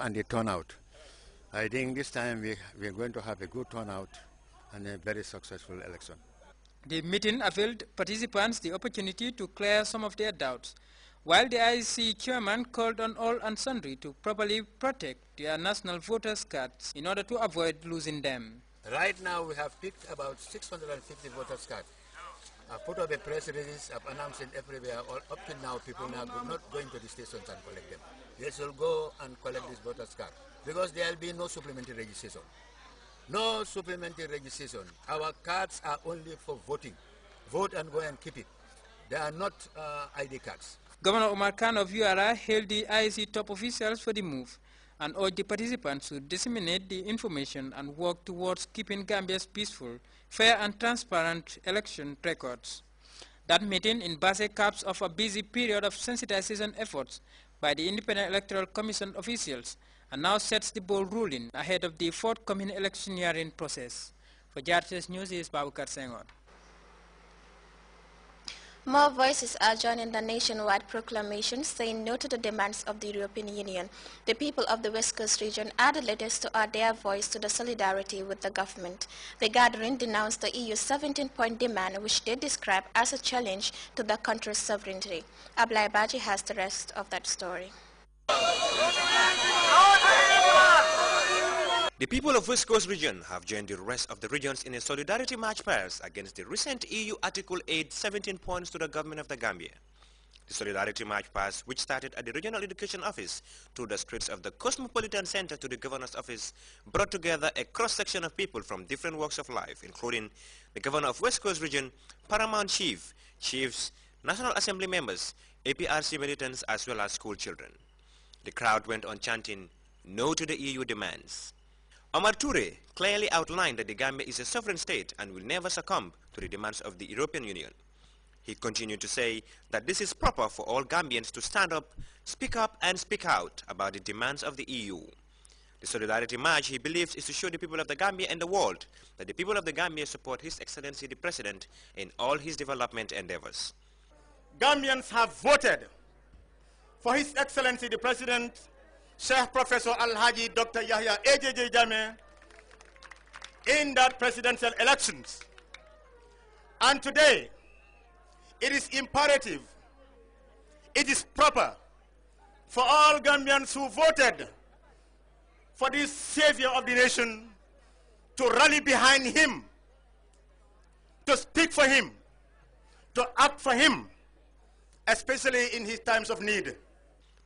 and the turnout. I think this time we are going to have a good turnout and a very successful election. The meeting availed participants the opportunity to clear some of their doubts, while the IEC chairman called on all and sundry to properly protect their national voters' cards in order to avoid losing them. Right now we have picked about 650 voters' cards. I've put up a press release, I've announced it everywhere. Up to now, people now are not going to the stations and collect them. They should go and collect this voters' card because there will be no supplementary registration. No supplementary registration. Our cards are only for voting. Vote and go and keep it. They are not ID cards. Governor Omar Khan of URA hailed the IEC top officials for the move and urged the participants to disseminate the information and work towards keeping Gambia's peaceful, fair and transparent election records. That meeting in Basse caps off a busy period of sensitization efforts by the Independent Electoral Commission officials and now sets the ball rolling ahead of the forthcoming electioneering process. For Grts News is Babukar Senghor. More voices are joining the nationwide proclamation saying no to the demands of the European Union. The people of the West Coast region are the latest to add their voice to the solidarity with the government. The gathering denounced the EU's 17-point demand, which they describe as a challenge to the country's sovereignty. Ablai Baji has the rest of that story. The people of West Coast region have joined the rest of the regions in a solidarity march past against the recent EU Article 8 17 points to the government of the Gambia. The solidarity march past, which started at the Regional Education Office through the streets of the Cosmopolitan Center to the Governor's Office, brought together a cross-section of people from different walks of life, including the Governor of West Coast region, Paramount Chiefs, National Assembly members, APRC militants, as well as school children. The crowd went on chanting, "No to the EU demands." Omar Toure clearly outlined that the Gambia is a sovereign state and will never succumb to the demands of the European Union. He continued to say that this is proper for all Gambians to stand up and speak out about the demands of the EU. The Solidarity March, he believes, is to show the people of the Gambia and the world that the people of the Gambia support His Excellency the President in all his development endeavors. Gambians have voted for His Excellency the President, Sheikh Professor Al-Haji Dr. Yahya AJJ Jammeh, in that presidential elections. And today, it is imperative, it is proper for all Gambians who voted for this savior of the nation to rally behind him, to speak for him, to act for him, especially in his times of need.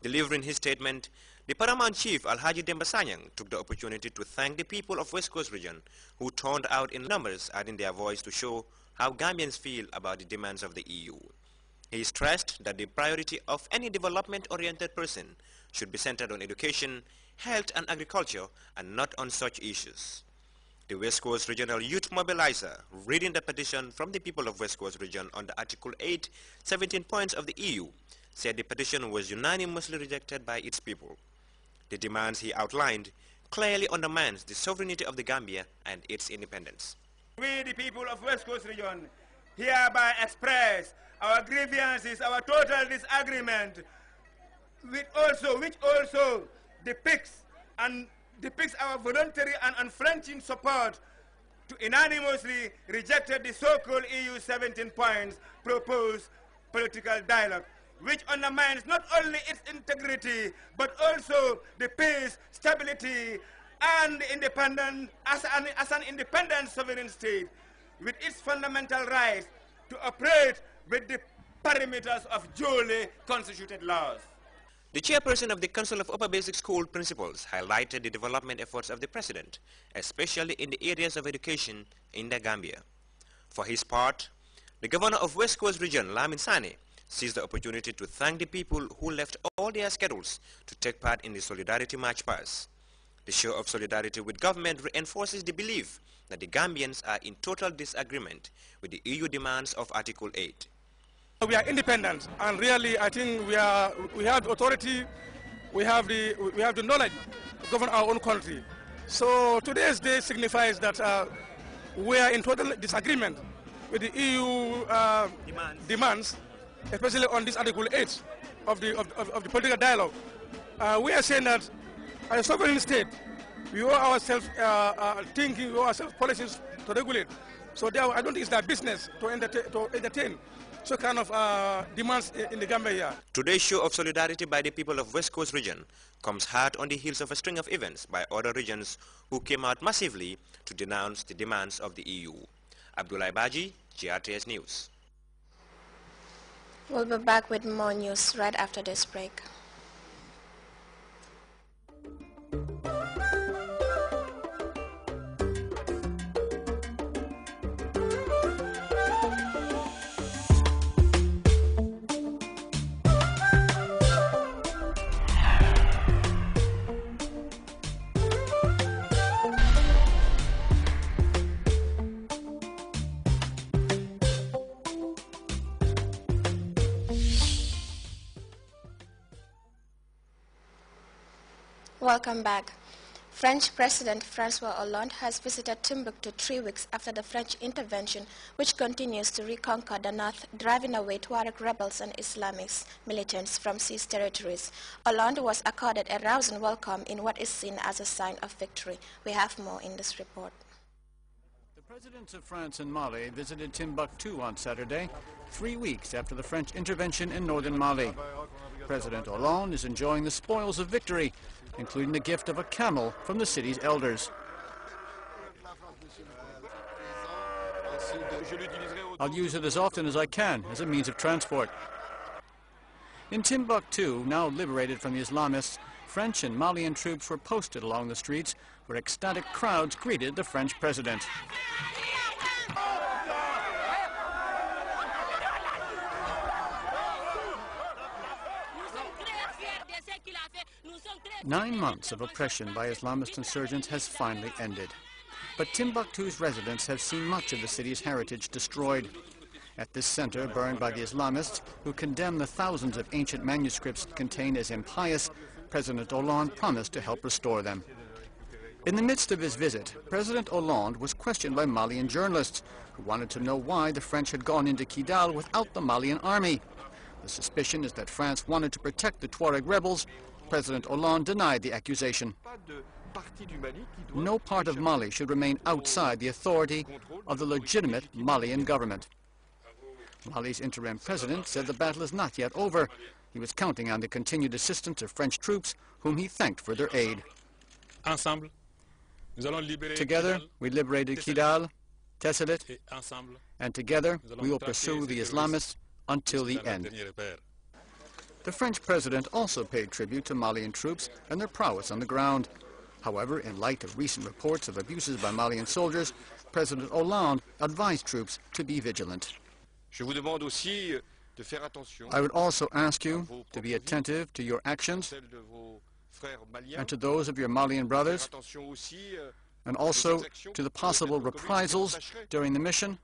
Delivering his statement, the Paramount Chief Alhaji Demba Sanyang took the opportunity to thank the people of West Coast region who turned out in numbers, adding their voice to show how Gambians feel about the demands of the EU. He stressed that the priority of any development-oriented person should be centered on education, health and agriculture and not on such issues. The West Coast Regional Youth Mobilizer, reading the petition from the people of West Coast region on the Article 8, 17 points of the EU, said the petition was unanimously rejected by its people. The demands he outlined clearly undermines the sovereignty of the Gambia and its independence. We, the people of West Coast region, hereby express our grievances, our total disagreement, which also depicts our voluntary and unflinching support to unanimously rejected the so-called EU 17 points proposed political dialogue, which undermines not only its integrity, but also the peace, stability, and independence as an independent sovereign state, with its fundamental rights to operate with the parameters of duly constituted laws. The chairperson of the Council of Upper Basic School Principals highlighted the development efforts of the President, especially in the areas of education in the Gambia. For his part, the Governor of West Coast Region, Lamin Sane, seized the opportunity to thank the people who left all their schedules to take part in the Solidarity March past. The show of solidarity with government reinforces the belief that the Gambians are in total disagreement with the EU demands of Article 8. We are independent, and really I think we have the authority, we have the knowledge to govern our own country. So today's day signifies that we are in total disagreement with the EU demands, especially on this Article 8 of the political dialogue. We are saying that As a sovereign state, we owe ourselves thinking, we owe ourselves policies to regulate. So there, I don't think it's their business to entertain so kind of demands in the Gambia here. Today's show of solidarity by the people of West Coast region comes hard on the heels of a string of events by other regions who came out massively to denounce the demands of the EU. Abdullah Baji, GRTS News. We'll be back with more news right after this break. Welcome back. French President François Hollande has visited Timbuktu 3 weeks after the French intervention, which continues to reconquer the north, driving away Tuareg rebels and Islamist militants from seized territories. Hollande was accorded a rousing welcome in what is seen as a sign of victory. We have more in this report. The presidents of France and Mali visited Timbuktu on Saturday, 3 weeks after the French intervention in northern Mali. President Hollande is enjoying the spoils of victory, including the gift of a camel from the city's elders. I'll use it as often as I can as a means of transport. In Timbuktu, now liberated from the Islamists, French and Malian troops were posted along the streets where ecstatic crowds greeted the French president. Nine months of oppression by Islamist insurgents has finally ended. But Timbuktu's residents have seen much of the city's heritage destroyed. At this center, burned by the Islamists, who condemn the thousands of ancient manuscripts contained as impious, President Hollande promised to help restore them. In the midst of his visit, President Hollande was questioned by Malian journalists who wanted to know why the French had gone into Kidal without the Malian army. The suspicion is that France wanted to protect the Tuareg rebels. President Hollande denied the accusation. No part of Mali should remain outside the authority of the legitimate Malian government. Mali's interim president said the battle is not yet over. He was counting on the continued assistance of French troops, whom he thanked for their aid. Together, we liberated Kidal, Tessalit, and together we will pursue the Islamists until the end. The French president also paid tribute to Malian troops and their prowess on the ground. However, in light of recent reports of abuses by Malian soldiers, President Hollande advised troops to be vigilant. I would also ask you to be attentive to your actions and to those of your Malian brothers, and also to the possible reprisals during the mission,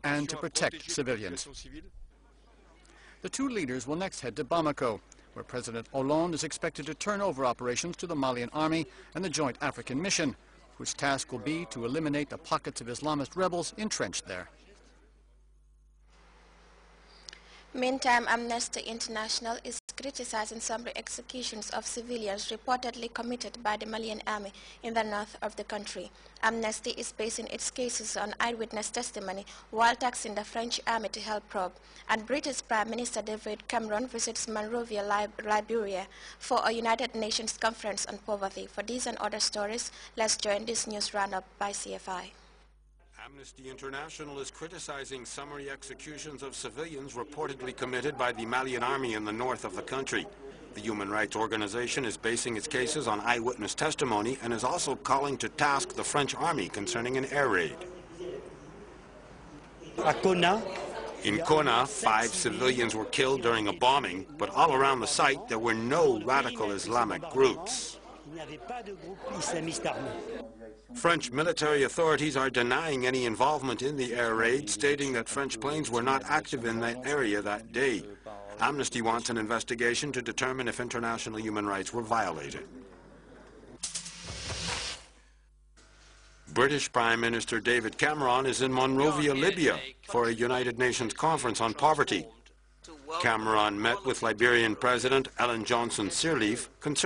and to protect civilians. The two leaders will next head to Bamako, where President Hollande is expected to turn over operations to the Malian army and the Joint African Mission, whose task will be to eliminate the pockets of Islamist rebels entrenched there. Meantime, Amnesty International is criticizing summary executions of civilians reportedly committed by the Malian army in the north of the country. Amnesty is basing its cases on eyewitness testimony while taxing the French army to help probe. And British Prime Minister David Cameron visits Monrovia, Liberia for a United Nations conference on poverty. For these and other stories, let's join this news roundup by CFI. Amnesty International is criticizing summary executions of civilians reportedly committed by the Malian army in the north of the country. The human rights organization is basing its cases on eyewitness testimony and is also calling to task the French army concerning an air raid. In Kona, 5 civilians were killed during a bombing, but all around the site there were no radical Islamic groups. French military authorities are denying any involvement in the air raid, stating that French planes were not active in that area that day. Amnesty wants an investigation to determine if international human rights were violated. British Prime Minister David Cameron is in Monrovia, Libya, for a United Nations conference on poverty. Cameron met with Liberian President Ellen Johnson Sirleaf concerning